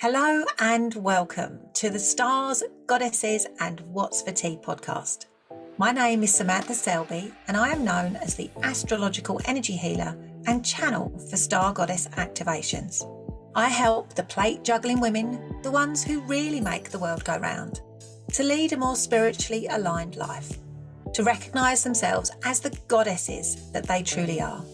Hello and welcome to the Stars, Goddesses and What's for Tea podcast. My name is Samantha Selby and I am known as the astrological energy healer and channel for star goddess activations. I help the plate juggling women, the ones who really make the world go round, to lead a more spiritually aligned life, to recognise themselves as the goddesses that they truly are.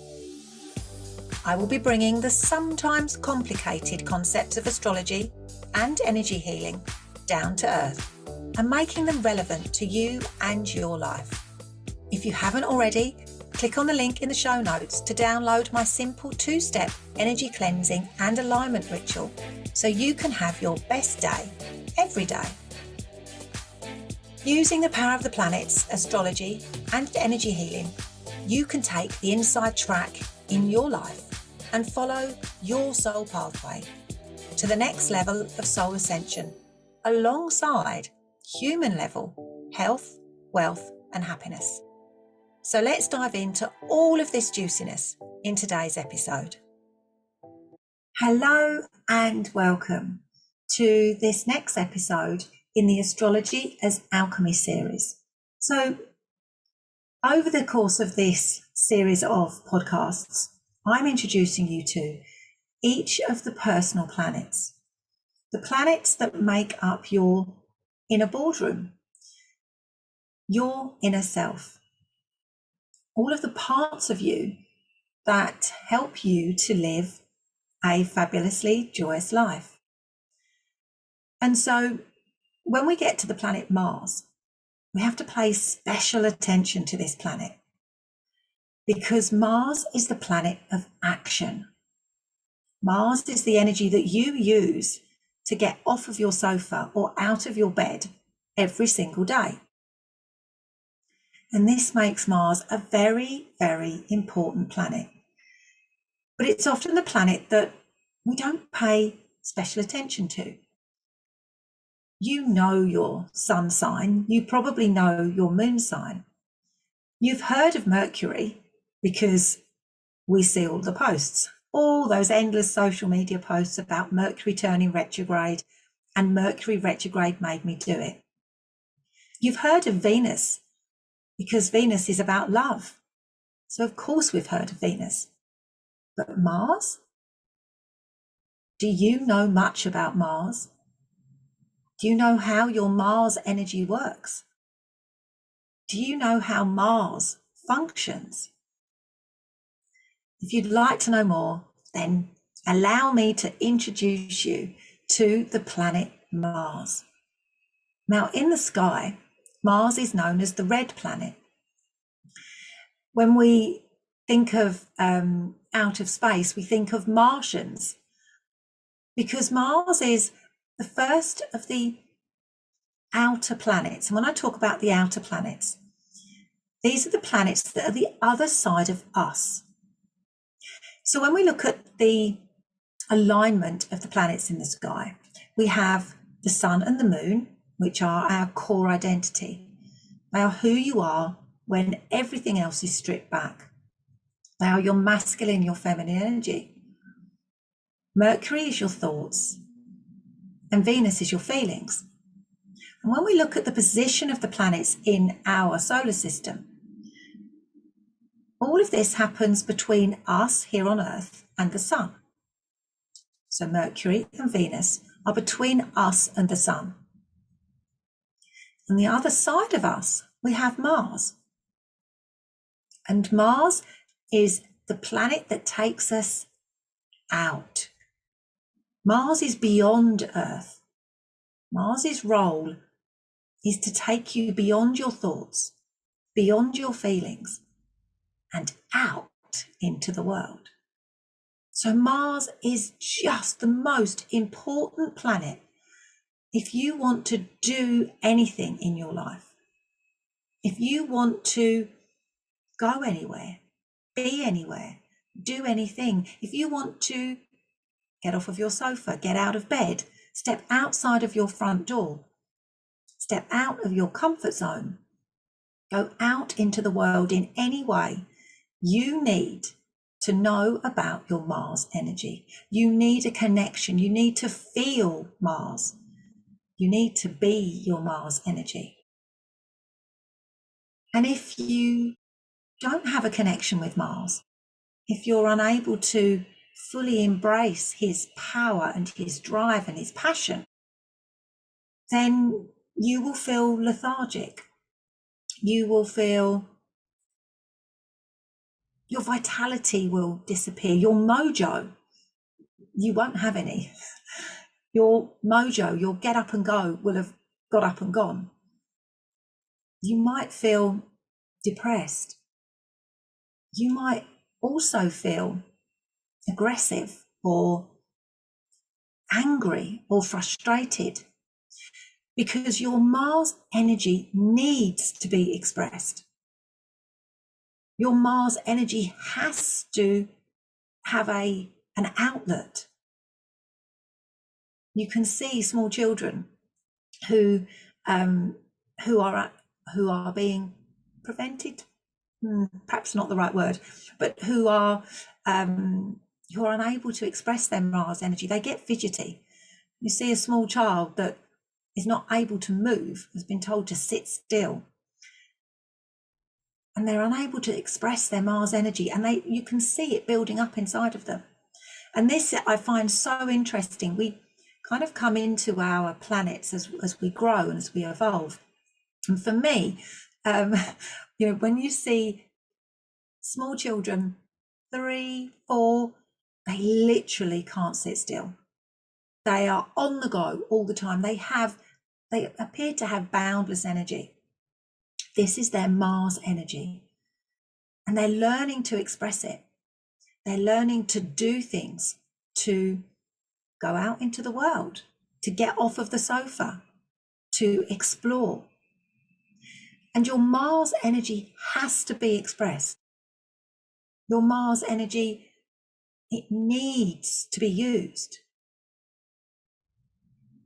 I will be bringing the sometimes complicated concepts of astrology and energy healing down to earth and making them relevant to you and your life. If you haven't already, click on the link in the show notes to download my simple 2-step energy cleansing and alignment ritual so you can have your best day every day. Using the power of the planets, astrology and energy healing, you can take the inside track in your life and follow your soul pathway to the next level of soul ascension alongside human level health, wealth and happiness. So let's dive into all of this juiciness in today's episode. Hello and welcome to this next episode in the Astrology as Alchemy series. So over the course of this series of podcasts, I'm introducing you to each of the personal planets, the planets that make up your inner boardroom, your inner self, all of the parts of you that help you to live a fabulously joyous life. And so when we get to the planet Mars, we have to pay special attention to this planet, because Mars is the planet of action. Mars is the energy that you use to get off of your sofa or out of your bed every single day. And this makes Mars a very, very important planet. But it's often the planet that we don't pay special attention to. You know your sun sign, you probably know your moon sign. You've heard of Mercury, because we see all the posts, all those endless social media posts about Mercury turning retrograde, and Mercury retrograde made me do it. You've heard of Venus, because Venus is about love. So of course we've heard of Venus. But Mars? Do you know much about Mars? Do you know how your Mars energy works? Do you know how Mars functions? If you'd like to know more, then allow me to introduce you to the planet Mars. Now, in the sky, Mars is known as the red planet. When we think of outer space, we think of Martians, because Mars is the first of the outer planets. And when I talk about the outer planets, these are the planets that are the other side of us. So when we look at the alignment of the planets in the sky, we have the sun and the moon, which are our core identity. They are who you are when everything else is stripped back. They are your masculine, your feminine energy. Mercury is your thoughts, and Venus is your feelings. And when we look at the position of the planets in our solar system, all of this happens between us here on Earth and the sun. So Mercury and Venus are between us and the sun. On the other side of us, we have Mars. And Mars is the planet that takes us out. Mars is beyond Earth. Mars's role is to take you beyond your thoughts, beyond your feelings, and out into the world. So Mars is just the most important planet if you want to do anything in your life. If you want to go anywhere, be anywhere, do anything, if you want to get off of your sofa, get out of bed, step outside of your front door, step out of your comfort zone, go out into the world in any way, you need to know about your Mars energy. You need a connection. You need to feel Mars. You need to be your Mars energy. And if you don't have a connection with Mars, if you're unable to fully embrace his power and his drive and his passion, then you will feel lethargic. You will feel your vitality will disappear. Your mojo, you won't have any. Your mojo, your get up and go will have got up and gone. You might feel depressed. You might also feel aggressive or angry or frustrated, because your Mars energy needs to be expressed. Your Mars energy has to have an outlet. You can see small children who are being prevented, perhaps not the right word, but who are unable to express their Mars energy. They get fidgety. You see a small child that is not able to move, has been told to sit still, and they're unable to express their Mars energy, and you can see it building up inside of them. And this I find so interesting. We kind of come into our planets as we grow and as we evolve. And for me, when you see small children, 3, 4, they literally can't sit still. They are on the go all the time. They appear to have boundless energy. This is their Mars energy. And they're learning to express it. They're learning to do things, to go out into the world, to get off of the sofa, to explore. And your Mars energy has to be expressed. Your Mars energy, it needs to be used.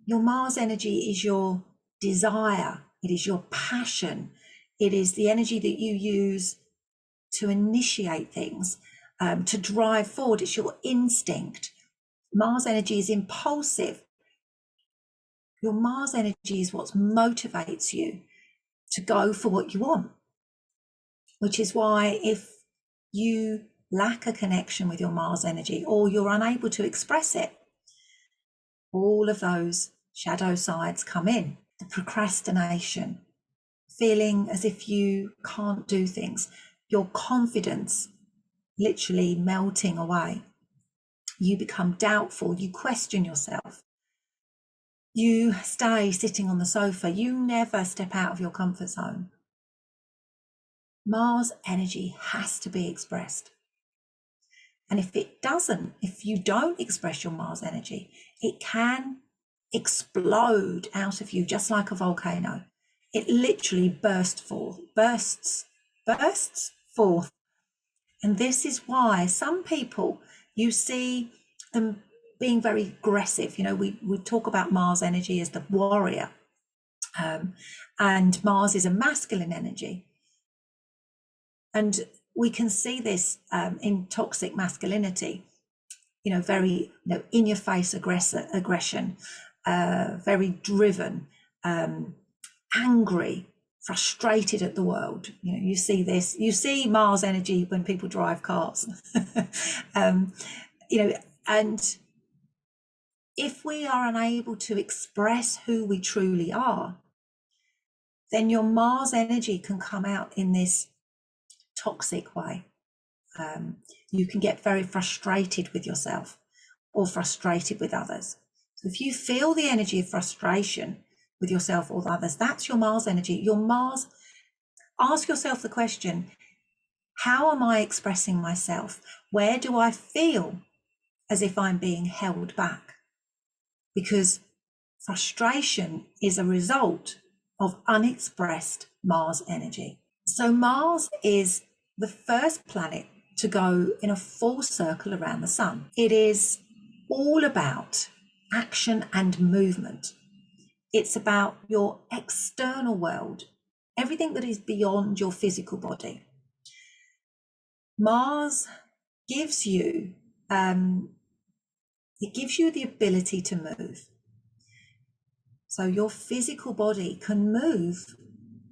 Your Mars energy is your desire. It is your passion. It is the energy that you use to initiate things, to drive forward. It's your instinct. Mars energy is impulsive. Your Mars energy is what motivates you to go for what you want, which is why if you lack a connection with your Mars energy, or you're unable to express it, all of those shadow sides come in. The procrastination, feeling as if you can't do things, your confidence literally melting away. You become doubtful, you question yourself. You stay sitting on the sofa, you never step out of your comfort zone. Mars energy has to be expressed. And if you don't express your Mars energy, it can explode out of you just like a volcano. It literally bursts forth. And this is why some people, you see them being very aggressive. We talk about Mars energy as the warrior, and Mars is a masculine energy. And we can see this in toxic masculinity, very in your face aggression, very driven, angry, frustrated at the world. You see this, you see Mars energy when people drive cars. And if we are unable to express who we truly are, then your Mars energy can come out in this toxic way. You can get very frustrated with yourself or frustrated with others. So if you feel the energy of frustration with yourself or others, that's your Mars energy. Your Mars, ask yourself the question, how am I expressing myself? Where do I feel as if I'm being held back? Because frustration is a result of unexpressed Mars energy. So Mars is the first planet to go in a full circle around the sun. It is all about action and movement. It's about your external world, everything that is beyond your physical body. Mars gives you the ability to move. So your physical body can move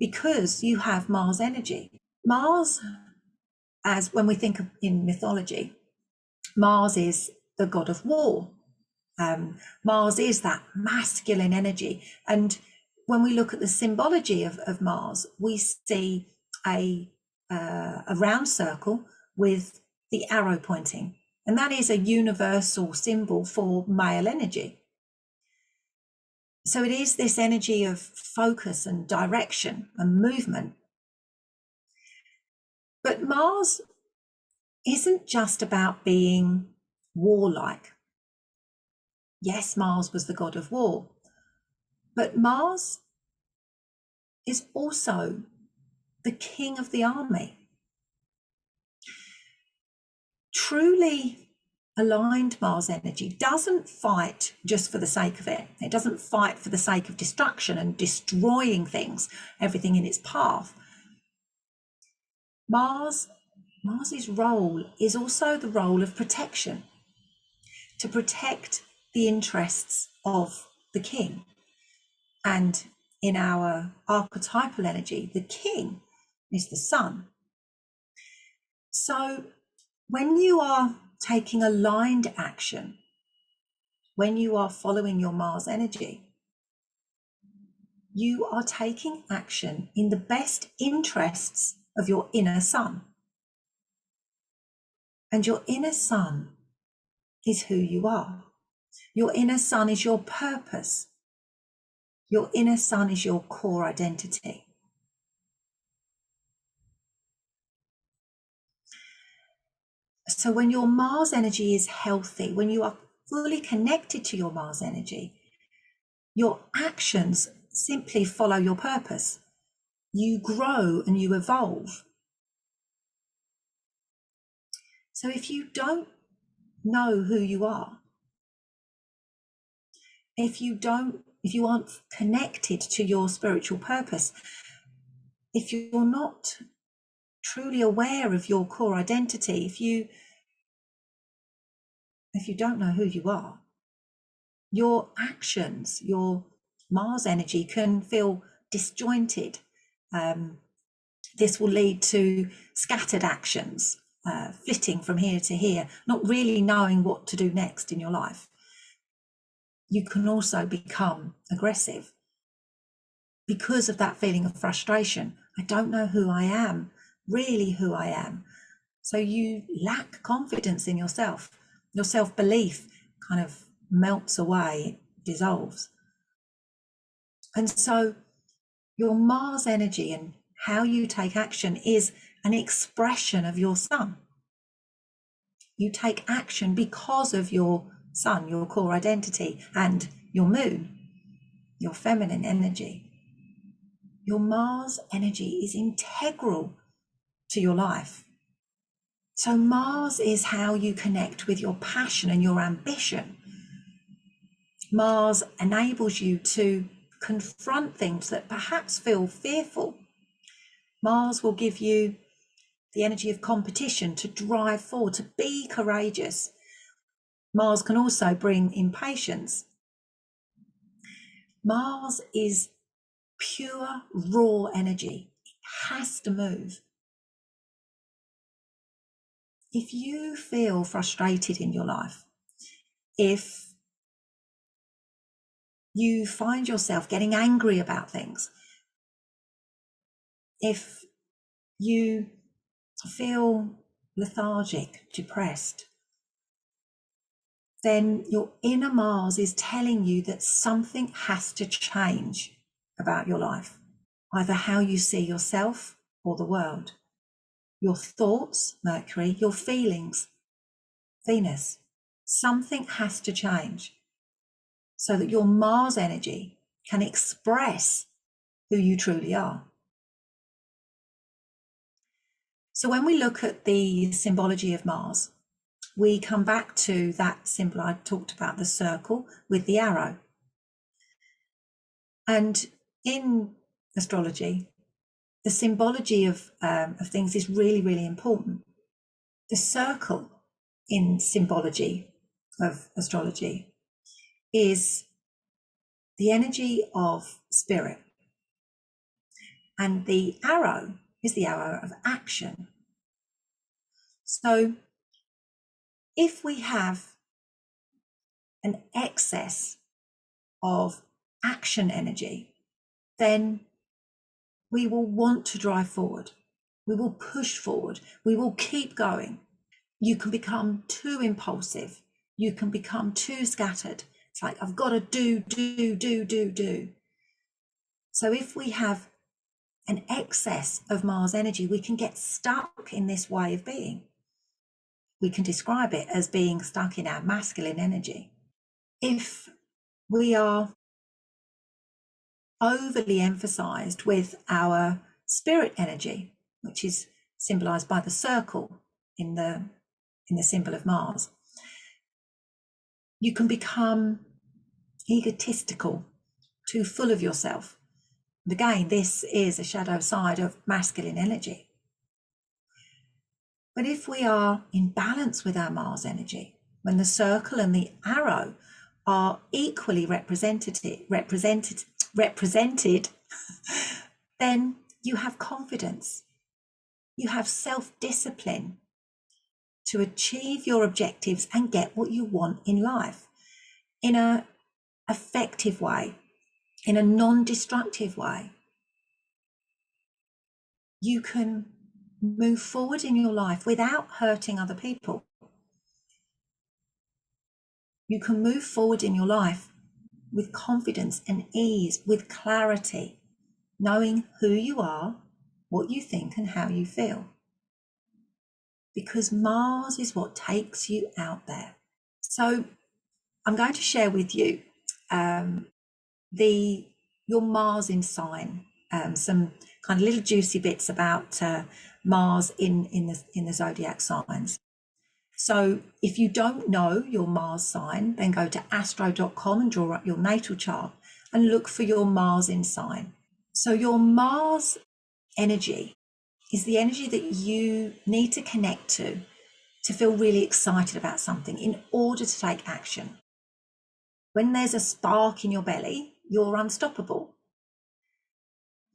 because you have Mars energy. Mars, as when we think of in mythology, Mars is the god of war. Mars is that masculine energy. And when we look at the symbology of Mars, we see a round circle with the arrow pointing. And that is a universal symbol for male energy. So it is this energy of focus and direction and movement. But Mars isn't just about being warlike. Yes, Mars was the god of war, but Mars is also the king of the army. Truly aligned Mars energy doesn't fight just for the sake of it. It doesn't fight for the sake of destruction and destroying things, everything in its path. Mars's role is also the role of protection, to protect the interests of the king. And in our archetypal energy, the king is the sun. So when you are taking aligned action, when you are following your Mars energy, you are taking action in the best interests of your inner sun. And your inner sun is who you are. Your inner sun is your purpose. Your inner sun is your core identity. So when your Mars energy is healthy, when you are fully connected to your Mars energy, your actions simply follow your purpose. You grow and you evolve. So if you don't know who you are, if you aren't connected to your spiritual purpose, if you're not truly aware of your core identity, if you don't know who you are, your actions, your Mars energy can feel disjointed. This will lead to scattered actions, flitting from here to here, not really knowing what to do next in your life. You can also become aggressive because of that feeling of frustration. I don't know who I am, really who I am. So you lack confidence in yourself. Your self-belief kind of melts away, dissolves. And so your Mars energy and how you take action is an expression of your sun. You take action because of your sun, your core identity, and your moon, your feminine energy. Your Mars energy is integral to your life. So Mars is how you connect with your passion and your ambition. Mars enables you to confront things that perhaps feel fearful. Mars will give you the energy of competition, to drive forward, to be courageous. Mars can also bring impatience. Mars is pure, raw energy. It has to move. If you feel frustrated in your life, if you find yourself getting angry about things, if you feel lethargic, depressed, then your inner Mars is telling you that something has to change about your life, either how you see yourself or the world, your thoughts, Mercury, your feelings, Venus. Something has to change so that your Mars energy can express who you truly are. So when we look at the symbology of Mars, we come back to that symbol I talked about, the circle with the arrow. And in astrology, the symbology of things is really, really important. The circle in symbology of astrology is the energy of spirit. And the arrow is the arrow of action. So if we have an excess of action energy, then we will want to drive forward. We will push forward. We will keep going. You can become too impulsive. You can become too scattered. It's like, I've got to do. So if we have an excess of Mars energy, we can get stuck in this way of being. We can describe it as being stuck in our masculine energy. If we are overly emphasized with our spirit energy, which is symbolized by the circle in the symbol of Mars, you can become egotistical, too full of yourself. And again, this is a shadow side of masculine energy. But if we are in balance with our Mars energy, when the circle and the arrow are equally represented, then you have confidence. You have self-discipline to achieve your objectives and get what you want in life in an effective way, in a non-destructive way. You can move forward in your life without hurting other people. You can move forward in your life with confidence and ease, with clarity, knowing who you are, what you think, and how you feel. Because Mars is what takes you out there. So I'm going to share with you your Mars in sign, some kind of little juicy bits about Mars in the zodiac signs. So if you don't know your Mars sign, then go to astro.com and draw up your natal chart and look for your Mars in sign. So your Mars energy is the energy that you need to connect to feel really excited about something in order to take action. When there's a spark in your belly, you're unstoppable.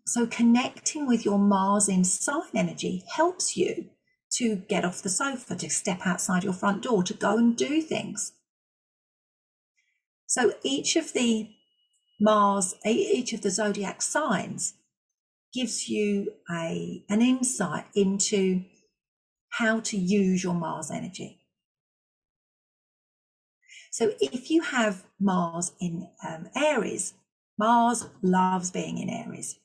So connecting with your Mars in sign energy helps you to get off the sofa, to step outside your front door, to go and do things. So each of the zodiac signs gives you an insight into how to use your Mars energy. So if you have Mars in Aries, Mars loves being in Aries.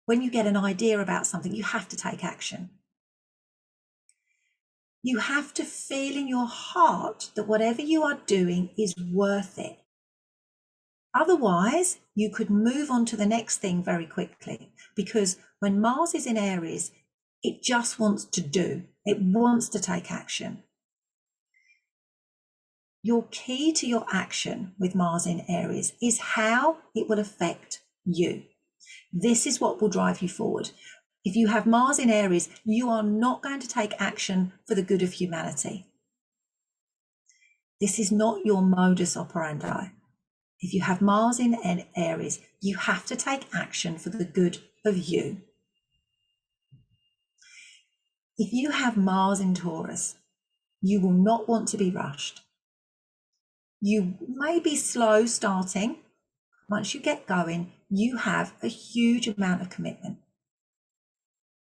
When you get an idea about something, you have to take action. You have to feel in your heart that whatever you are doing is worth it. Otherwise, you could move on to the next thing very quickly, because when Mars is in Aries, it just wants to do. It wants to take action. Your key to your action with Mars in Aries is how it will affect you. This is what will drive you forward. If you have Mars in Aries, you are not going to take action for the good of humanity. This is not your modus operandi. If you have Mars in Aries, you have to take action for the good of you. If you have Mars in Taurus, you will not want to be rushed. You may be slow starting. Once you get going, you have a huge amount of commitment.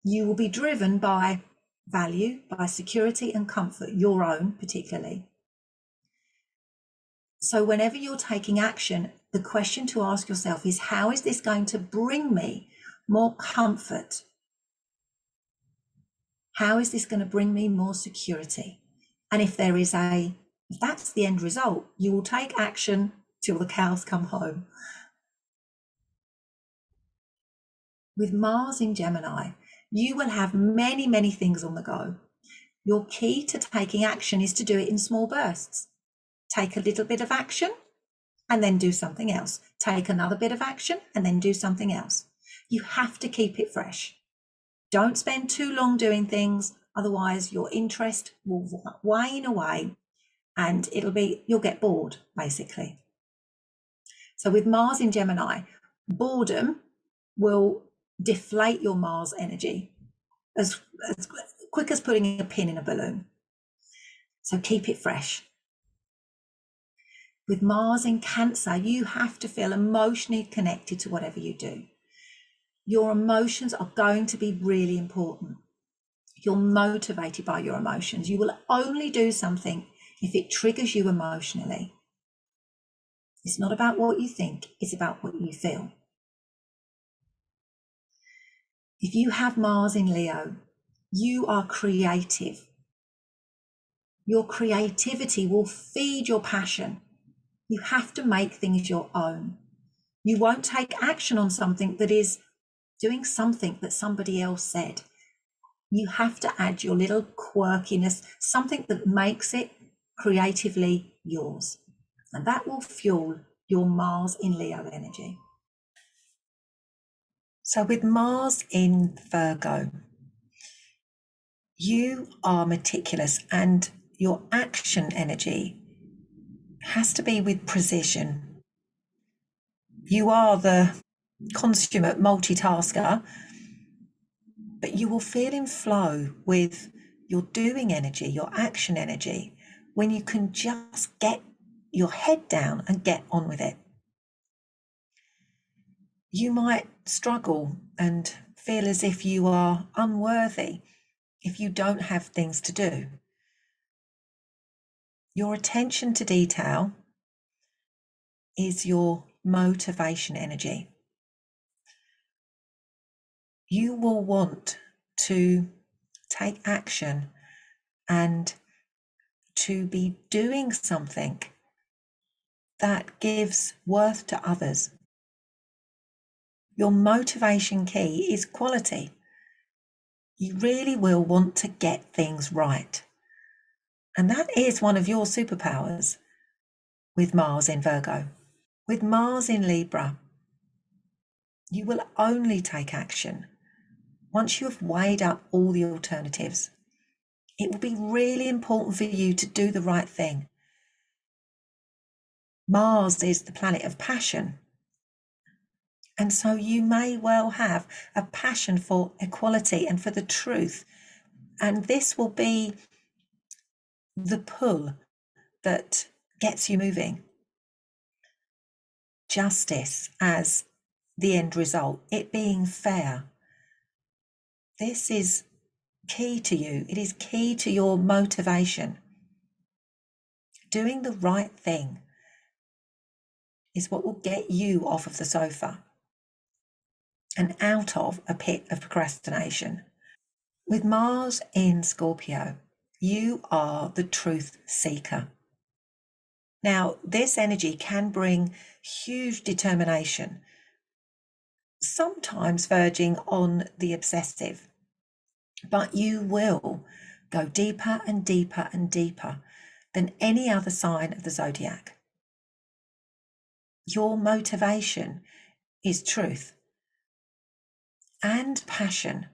You will be driven by value, by security and comfort, your own particularly. So whenever you're taking action, the question to ask yourself is, how is this going to bring me more comfort? How is this going to bring me more security? And if that's the end result, you will take action till the cows come home. With Mars in Gemini, you will have many, many things on the go. Your key to taking action is to do it in small bursts. Take a little bit of action and then do something else. Take another bit of action and then do something else. You have to keep it fresh. Don't spend too long doing things. Otherwise, your interest will wane away and you'll get bored, basically. So with Mars in Gemini, boredom will deflate your Mars energy as quick as putting a pin in a balloon. So keep it fresh. With Mars in Cancer, you have to feel emotionally connected to whatever you do. Your emotions are going to be really important. You're motivated by your emotions. You will only do something if it triggers you emotionally. It's not about what you think, it's about what you feel. If you have Mars in Leo, you are creative. Your creativity will feed your passion. You have to make things your own. You won't take action on something that is doing something that somebody else said. You have to add your little quirkiness, something that makes it creatively yours. And that will fuel your Mars in Leo energy. So with Mars in Virgo, you are meticulous and your action energy has to be with precision. You are the consummate multitasker, but you will feel in flow with your doing energy, your action energy, when you can just get your head down and get on with it. You might struggle and feel as if you are unworthy if you don't have things to do. Your attention to detail is your motivation energy. You will want to take action and to be doing something that gives worth to others. Your motivation key is quality. You really will want to get things right. And that is one of your superpowers with Mars in Virgo. With Mars in Libra, you will only take action once you have weighed up all the alternatives. It will be really important for you to do the right thing. Mars is the planet of passion. And so you may well have a passion for equality and for the truth. And this will be the pull that gets you moving. Justice as the end result, it being fair. This is key to you. It is key to your motivation. Doing the right thing is what will get you off of the sofa and out of a pit of procrastination. With Mars in Scorpio, you are the truth seeker. Now, this energy can bring huge determination, sometimes verging on the obsessive, but you will go deeper and deeper and deeper than any other sign of the zodiac. Your motivation is truth and passion.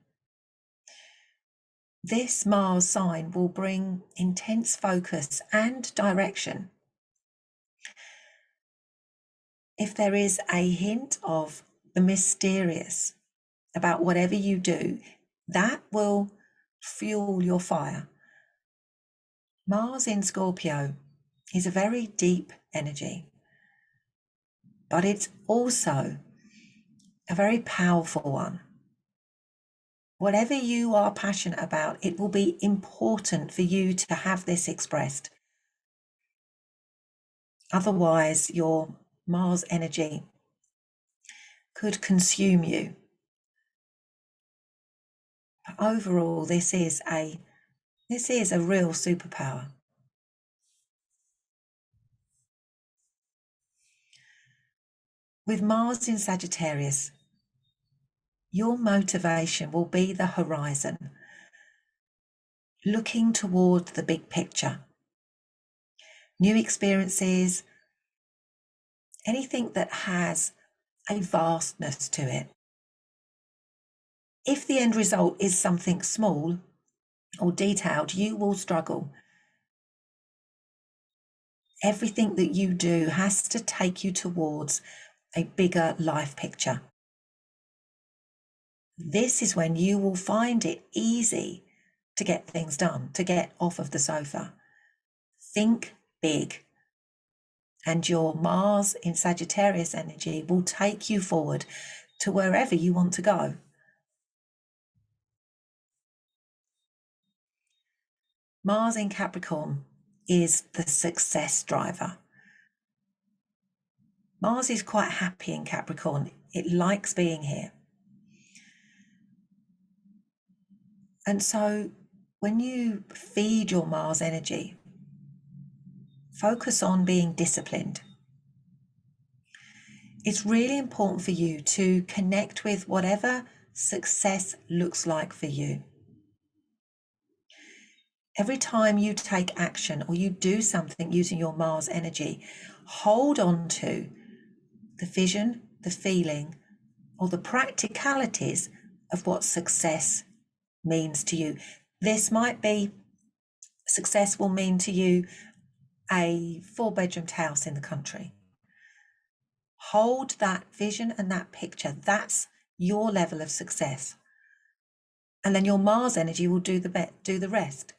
This Mars sign will bring intense focus and direction. If there is a hint of the mysterious about whatever you do, that will fuel your fire. Mars in Scorpio is a very deep energy, but it's also a very powerful one. Whatever you are passionate about, it will be important for you to have this expressed. Otherwise, your Mars energy could consume you. But overall, this is a real superpower. With Mars in Sagittarius, your motivation will be the horizon, looking toward the big picture. New experiences, anything that has a vastness to it. If the end result is something small, or detailed, you will struggle. Everything that you do has to take you towards a bigger life picture. This is when you will find it easy to get things done, to get off of the sofa. Think big. And your Mars in Sagittarius energy will take you forward to wherever you want to go. Mars in Capricorn is the success driver. Mars is quite happy in Capricorn. It likes being here. And so when you feed your Mars energy, focus on being disciplined. It's really important for you to connect with whatever success looks like for you. Every time you take action or you do something using your Mars energy, hold on to the vision, the feeling, or the practicalities of what success means to you. This might be, success will mean to you a 4-bedroomed house in the country. Hold that vision and that picture. That's your level of success. And then your Mars energy will do the rest.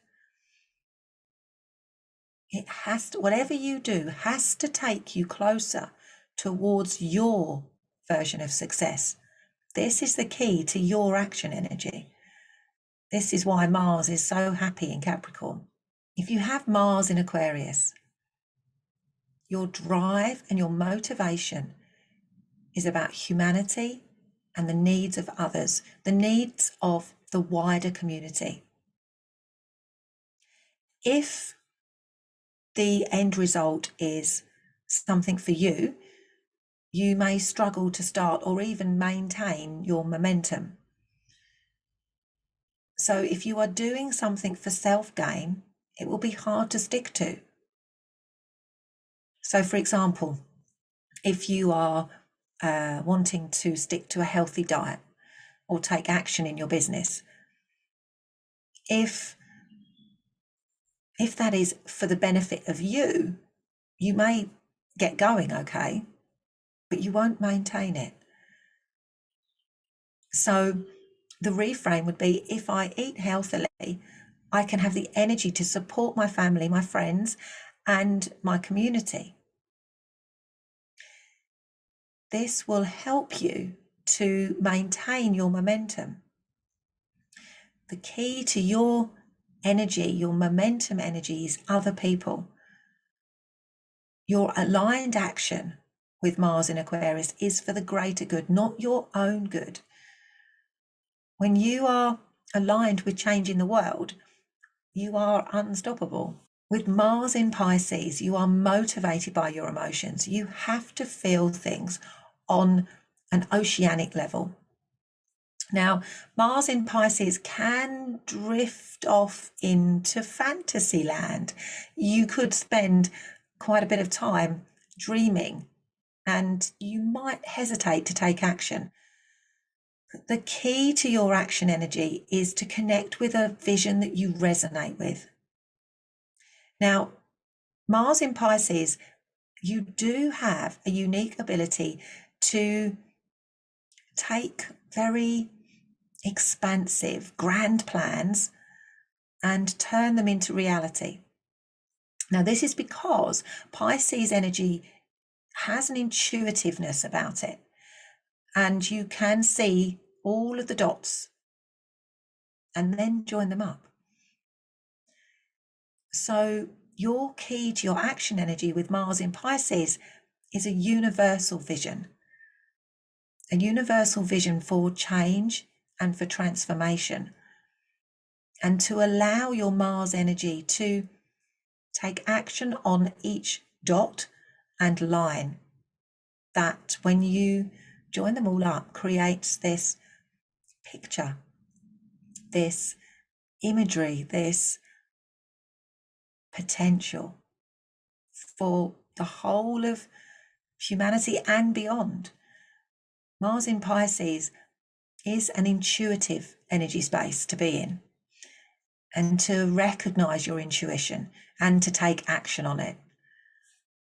It has to, whatever you do has to take you closer towards your version of success. This is the key to your action energy. This is why Mars is so happy in Capricorn. If you have Mars in Aquarius, your drive and your motivation is about humanity and the needs of others, the needs of the wider community. If the end result is something for you, you may struggle to start or even maintain your momentum. So if you are doing something for self-gain, it will be hard to stick to. So for example, if you are wanting to stick to a healthy diet or take action in your business, if that is for the benefit of you, you may get going okay, but you won't maintain it. So the reframe would be, if I eat healthily, I can have the energy to support my family, my friends, and my community. This will help you to maintain your momentum. The key to your energy, your momentum energy, is other people. Your aligned action with Mars in Aquarius is for the greater good, not your own good. When you are aligned with changing the world, you are unstoppable. With Mars in Pisces, you are motivated by your emotions. You have to feel things on an oceanic level. Now, Mars in Pisces can drift off into fantasy land. You could spend quite a bit of time dreaming and you might hesitate to take action. But the key to your action energy is to connect with a vision that you resonate with. Now, Mars in Pisces, you do have a unique ability to take very expansive, grand plans and turn them into reality. Now, this is because Pisces energy has an intuitiveness about it, and you can see all of the dots and then join them up. So your key to your action energy with Mars in Pisces is a universal vision for change and for transformation, and to allow your Mars energy to take action on each dot and line that, when you join them all up, creates this picture, this imagery, this potential for the whole of humanity and beyond. Mars in Pisces is an intuitive energy space to be in. and to recognize your intuition and to take action on it.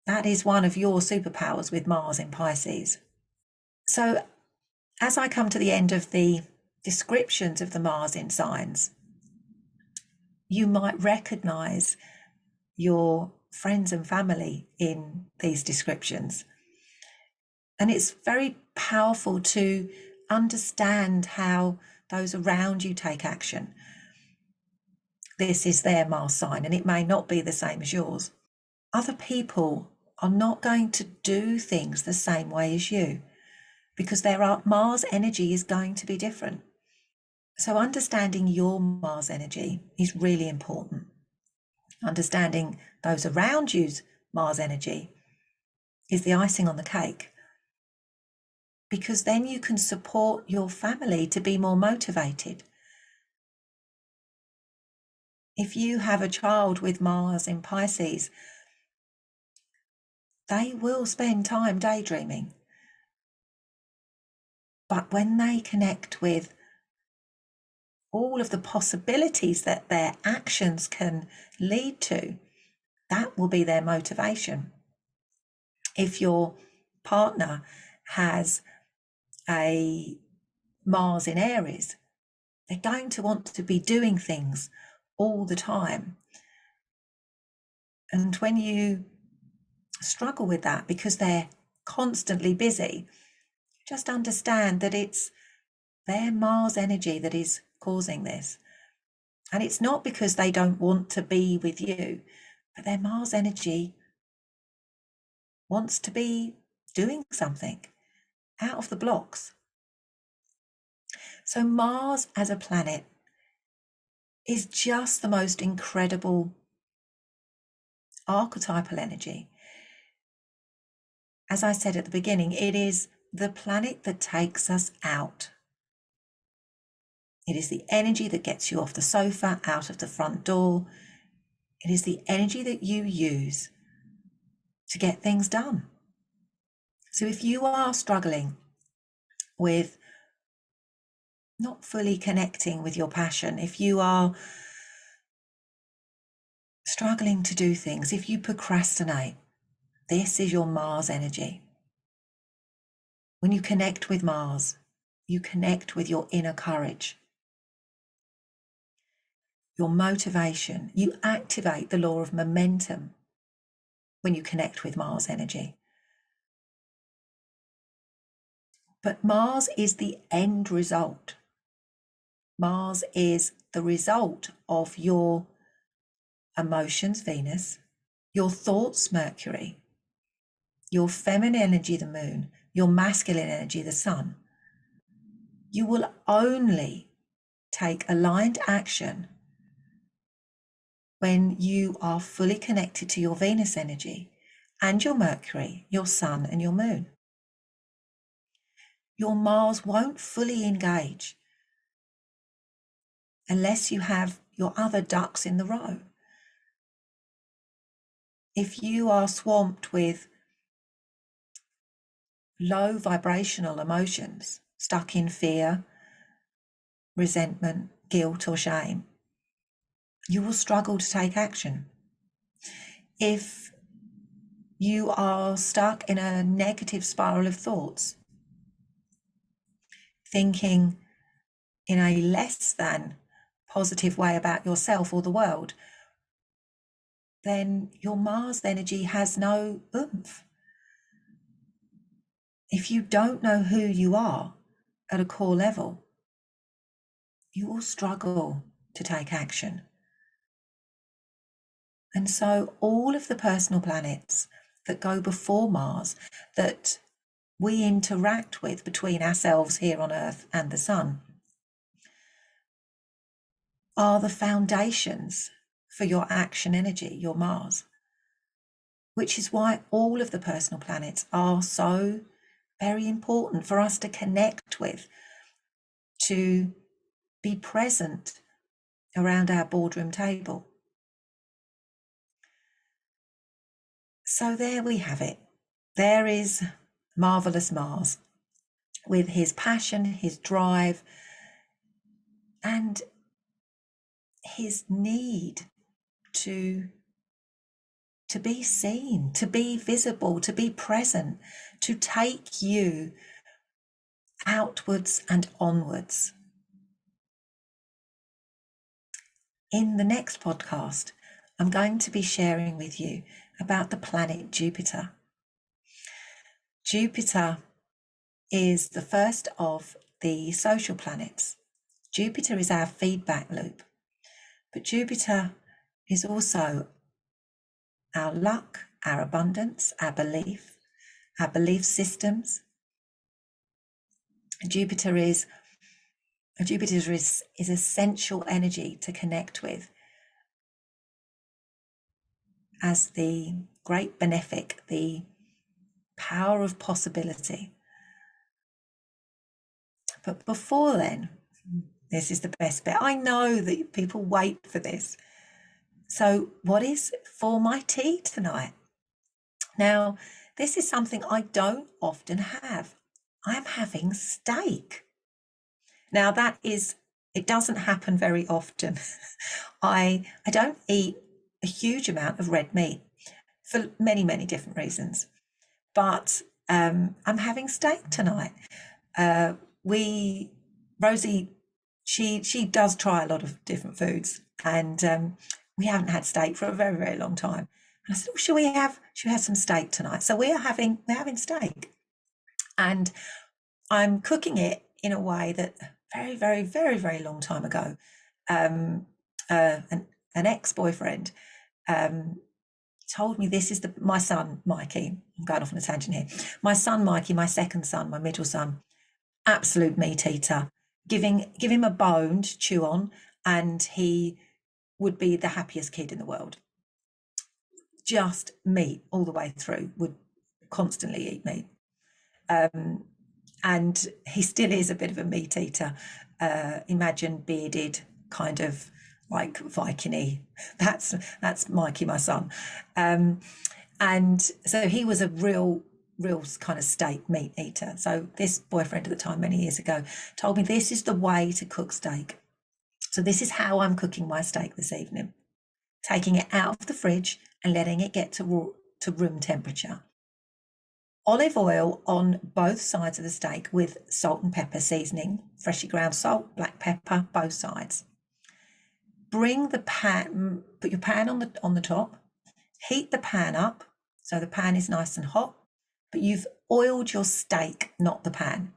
That is one of your superpowers with Mars in Pisces. So as I come to the end of the descriptions of the Mars in signs, you might recognize your friends and family in these descriptions. And it's very powerful to understand how those around you take action. This is their Mars sign, and it may not be the same as yours. Other people are not going to do things the same way as you because their Mars energy is going to be different. So understanding your Mars energy is really important. Understanding those around you's Mars energy is the icing on the cake, because then you can support your family to be more motivated. If you have a child with Mars in Pisces, they will spend time daydreaming. But when they connect with all of the possibilities that their actions can lead to, that will be their motivation. If your partner has a Mars in Aries, they're going to want to be doing things all the time. And when you struggle with that because they're constantly busy, just understand that it's their Mars energy that is causing this. And it's not because they don't want to be with you, but their Mars energy wants to be doing something out of the blocks. So Mars as a planet is just the most incredible archetypal energy. As I said at the beginning, it is the planet that takes us out. It is the energy that gets you off the sofa, out of the front door. It is the energy that you use to get things done. So if you are struggling with not fully connecting with your passion, if you are struggling to do things, if you procrastinate, this is your Mars energy. When you connect with Mars, you connect with your inner courage, your motivation. You activate the law of momentum when you connect with Mars energy. But Mars is the end result. Mars is the result of your emotions, Venus, your thoughts, Mercury, your feminine energy, the moon, your masculine energy, the sun. You will only take aligned action when you are fully connected to your Venus energy and your Mercury, your sun and your moon. Your Mars won't fully engage unless you have your other ducks in the row. If you are swamped with low vibrational emotions, stuck in fear, resentment, guilt or shame, you will struggle to take action. If you are stuck in a negative spiral of thoughts, thinking in a less than positive way about yourself or the world, then your Mars energy has no oomph. If you don't know who you are at a core level, you will struggle to take action. And so all of the personal planets that go before Mars, that we interact with between ourselves here on Earth and the sun, are the foundations for your action energy, your Mars, which is why all of the personal planets are so very important for us to connect with, to be present around our boardroom table. So there we have it. There is marvelous Mars with his passion, his drive, and his need to be seen, to be visible, to be present, to take you outwards and onwards. In the next podcast, I'm going to be sharing with you about the planet Jupiter. Jupiter is the first of the social planets. Jupiter is our feedback loop, but Jupiter is also our luck, our abundance, our belief systems. Jupiter is essential energy to connect with as the great benefic, the power of possibility. But before then, this is the best bit. I know that people wait for this. So what is for my tea tonight? Now, this is something I don't often have. I'm having steak. Now it doesn't happen very often. I don't eat a huge amount of red meat for many, many different reasons. But I'm having steak tonight. Rosie, she does try a lot of different foods, and we haven't had steak for a very, very long time. And I said, should we have some steak tonight? So we're having steak, and I'm cooking it in a way that very, very, very, very long time ago, an ex-boyfriend told me this is my son, Mikey. I'm going off on a tangent here. My son, Mikey, my second son, my middle son, absolute meat eater. Give him a bone to chew on, and he would be the happiest kid in the world. Just meat all the way through, would constantly eat meat. And he still is a bit of a meat eater. Imagine bearded, kind of like Viking-y. That's Mikey, my son. And so he was a real kind of steak meat eater. So this boyfriend at the time, many years ago, told me this is the way to cook steak. So this is how I'm cooking my steak this evening. Taking it out of the fridge and letting it get to room temperature. Olive oil on both sides of the steak with salt and pepper seasoning, freshly ground salt, black pepper, both sides. Bring the pan, put your pan on the top, heat the pan up so the pan is nice and hot, but you've oiled your steak, not the pan.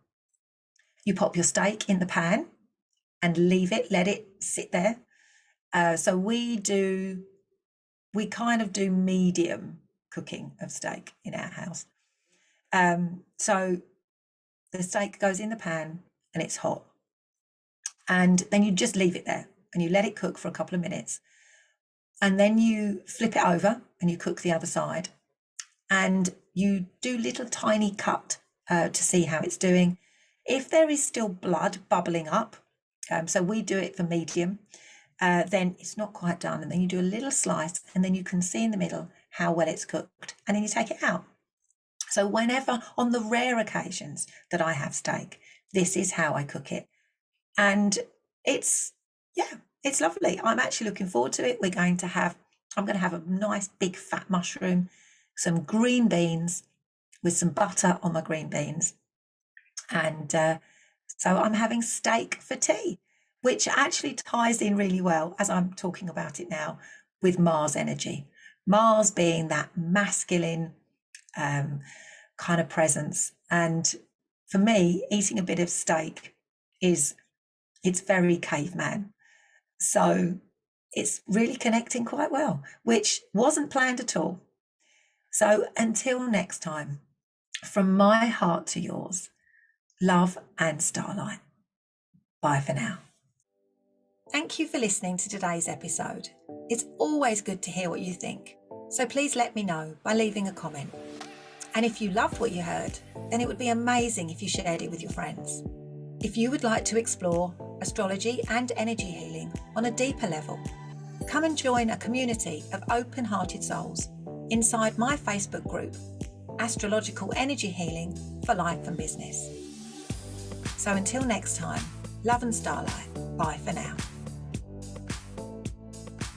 You pop your steak in the pan and let it sit there. So we kind of do medium cooking of steak in our house. So the steak goes in the pan and it's hot, and then you just leave it there and you let it cook for a couple of minutes, and then you flip it over and you cook the other side, and you do little tiny cut to see how it's doing. If there is still blood bubbling up, so we do it for medium, then it's not quite done, and then you do a little slice, and then you can see in the middle how well it's cooked, and then you take it out. So whenever, on the rare occasions that I have steak, this is how I cook it. And it's lovely. I'm actually looking forward to it. I'm going to have a nice big fat mushroom, some green beans with some butter on my green beans. And so I'm having steak for tea, which actually ties in really well, as I'm talking about it now, with Mars energy. Mars being that masculine kind of presence. And for me, eating a bit of steak it's very caveman. So it's really connecting quite well, which wasn't planned at all. So until next time, from my heart to yours, love and starlight. Bye for now. Thank you for listening to today's episode. It's always good to hear what you think. So please let me know by leaving a comment. And if you loved what you heard, then it would be amazing if you shared it with your friends. If you would like to explore astrology and energy healing on a deeper level, come and join a community of open-hearted souls inside my Facebook group, Astrological Energy Healing for Life and Business. So until next time, love and starlight. Bye for now.